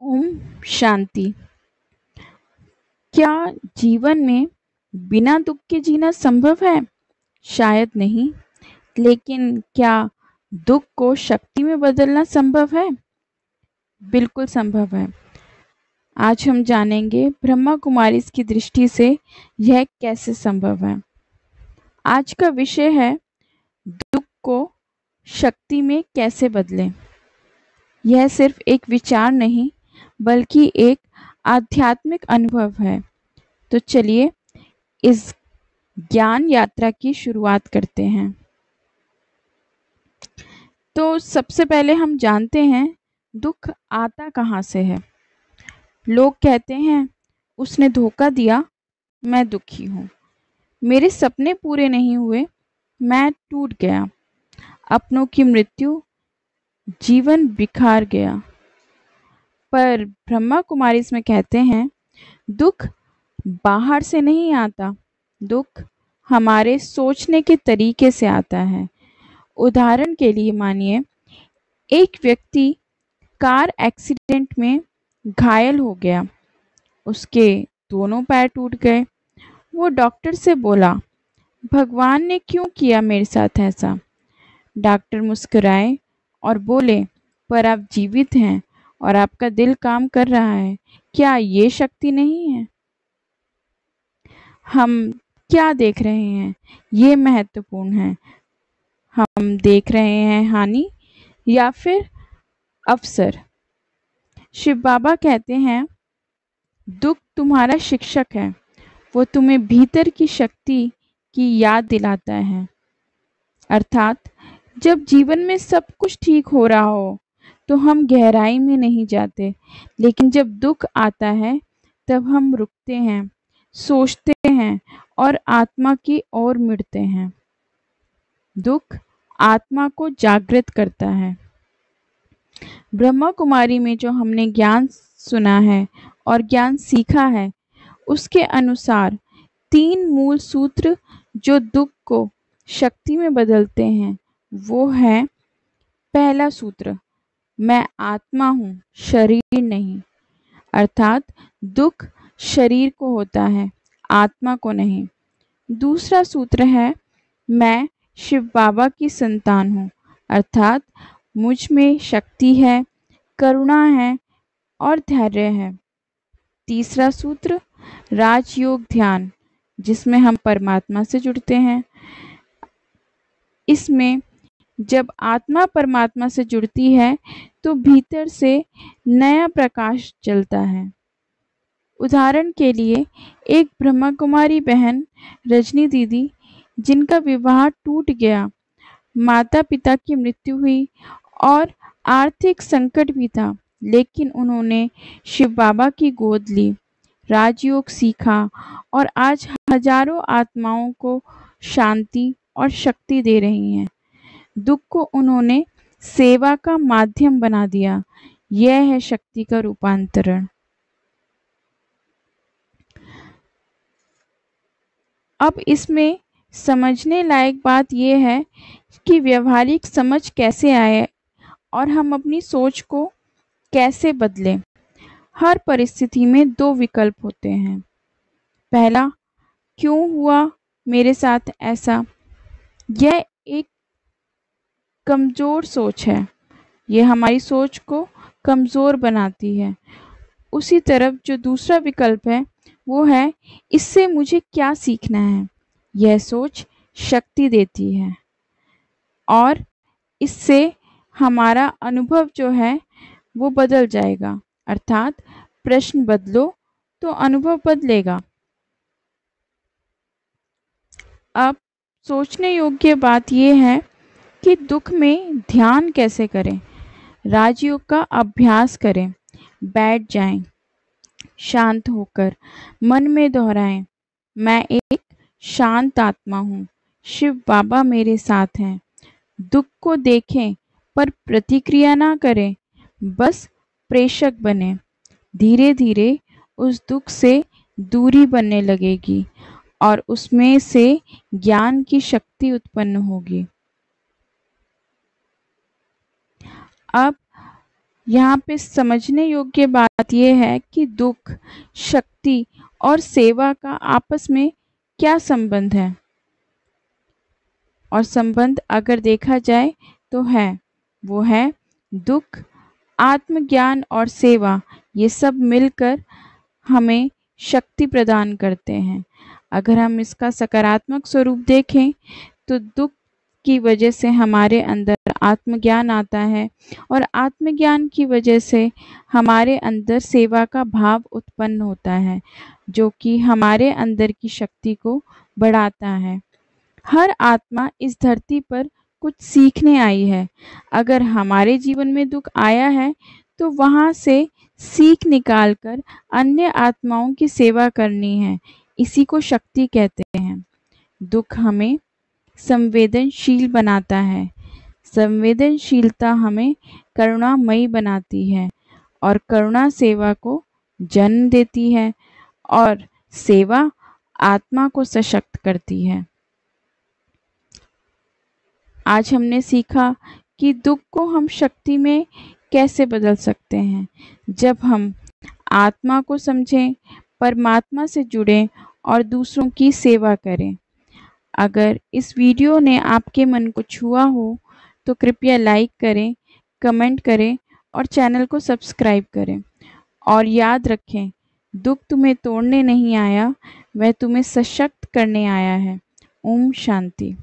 ओम शांति। क्या जीवन में बिना दुख के जीना संभव है? शायद नहीं, लेकिन क्या दुख को शक्ति में बदलना संभव है? बिल्कुल संभव है। आज हम जानेंगे ब्रह्मा कुमारी की दृष्टि से यह कैसे संभव है। आज का विषय है दुख को शक्ति में कैसे बदलें। यह सिर्फ एक विचार नहीं, बल्कि एक आध्यात्मिक अनुभव है। तो चलिए इस ज्ञान यात्रा की शुरुआत करते हैं। तो सबसे पहले हम जानते हैं दुख आता कहाँ से है। लोग कहते हैं उसने धोखा दिया, मैं दुखी हूँ। मेरे सपने पूरे नहीं हुए, मैं टूट गया। अपनों की मृत्यु, जीवन बिखार गया। पर ब्रह्मा कुमारी इसमें कहते हैं दुख बाहर से नहीं आता, दुख हमारे सोचने के तरीके से आता है। उदाहरण के लिए मानिए एक व्यक्ति कार एक्सीडेंट में घायल हो गया, उसके दोनों पैर टूट गए। वो डॉक्टर से बोला, भगवान ने क्यों किया मेरे साथ ऐसा? डॉक्टर मुस्कुराए और बोले, पर आप जीवित हैं और आपका दिल काम कर रहा है, क्या ये शक्ति नहीं है? हम क्या देख रहे हैं ये महत्वपूर्ण है। हम देख रहे हैं हानि या फिर अवसर। शिव बाबा कहते हैं दुख तुम्हारा शिक्षक है, वो तुम्हें भीतर की शक्ति की याद दिलाता है। अर्थात जब जीवन में सब कुछ ठीक हो रहा हो तो हम गहराई में नहीं जाते, लेकिन जब दुख आता है तब हम रुकते हैं, सोचते हैं और आत्मा की ओर मुड़ते हैं। दुख आत्मा को जागृत करता है। ब्रह्मा कुमारी में जो हमने ज्ञान सुना है और ज्ञान सीखा है, उसके अनुसार 3 मूल सूत्र जो दुख को शक्ति में बदलते हैं वो है, पहला सूत्र, मैं आत्मा हूँ, शरीर नहीं। अर्थात दुख शरीर को होता है, आत्मा को नहीं। दूसरा सूत्र है, मैं शिव बाबा की संतान हूँ, अर्थात मुझ में शक्ति है, करुणा है और धैर्य है। तीसरा सूत्र, राजयोग ध्यान, जिसमें हम परमात्मा से जुड़ते हैं। इसमें जब आत्मा परमात्मा से जुड़ती है तो भीतर से नया प्रकाश जलता है। उदाहरण के लिए एक ब्रह्मा कुमारी बहन रजनी दीदी, जिनका विवाह टूट गया, माता पिता की मृत्यु हुई और आर्थिक संकट भी था, लेकिन उन्होंने शिव बाबा की गोद ली, राजयोग सीखा और आज हजारों आत्माओं को शांति और शक्ति दे रही हैं। दुख को उन्होंने सेवा का माध्यम बना दिया। यह है शक्ति का रूपांतरण। अब इसमें समझने लायक बात यह है कि व्यवहारिक समझ कैसे आए और हम अपनी सोच को कैसे बदलें। हर परिस्थिति में 2 विकल्प होते हैं। पहला, क्यों हुआ मेरे साथ ऐसा? यह एक कमज़ोर सोच है, यह हमारी सोच को कमज़ोर बनाती है। उसी तरफ जो दूसरा विकल्प है वो है, इससे मुझे क्या सीखना है? यह सोच शक्ति देती है और इससे हमारा अनुभव जो है वो बदल जाएगा। अर्थात प्रश्न बदलो तो अनुभव बदलेगा। अब सोचने योग्य बात यह है कि दुख में ध्यान कैसे करें। राजयोग का अभ्यास करें, बैठ जाएं, शांत होकर मन में दोहराएं, मैं एक शांत आत्मा हूँ, शिव बाबा मेरे साथ हैं। दुख को देखें पर प्रतिक्रिया ना करें, बस प्रेषक बने। धीरे धीरे उस दुख से दूरी बनने लगेगी और उसमें से ज्ञान की शक्ति उत्पन्न होगी। अब यहाँ पे समझने योग्य बात यह है कि दुख, शक्ति और सेवा का आपस में क्या संबंध है। और संबंध अगर देखा जाए तो वो है दुख, आत्मज्ञान और सेवा, ये सब मिलकर हमें शक्ति प्रदान करते हैं। अगर हम इसका सकारात्मक स्वरूप देखें तो दुख की वजह से हमारे अंदर आत्मज्ञान आता है और आत्मज्ञान की वजह से हमारे अंदर सेवा का भाव उत्पन्न होता है, जो कि हमारे अंदर की शक्ति को बढ़ाता है। हर आत्मा इस धरती पर कुछ सीखने आई है। अगर हमारे जीवन में दुख आया है तो वहां से सीख निकालकर अन्य आत्माओं की सेवा करनी है। इसी को शक्ति कहते हैं। दुख हमें संवेदनशील बनाता है। संवेदनशीलता हमें करुणामयी बनाती है और करुणा सेवा को जन्म देती है और सेवा आत्मा को सशक्त करती है। आज हमने सीखा कि दुख को हम शक्ति में कैसे बदल सकते हैं। जब हम आत्मा को समझें, परमात्मा से जुड़ें और दूसरों की सेवा करें। अगर इस वीडियो ने आपके मन को छुआ हो तो कृपया लाइक करें, कमेंट करें और चैनल को सब्सक्राइब करें। और याद रखें, दुख तुम्हें तोड़ने नहीं आया, वह तुम्हें सशक्त करने आया है। ओम शांति।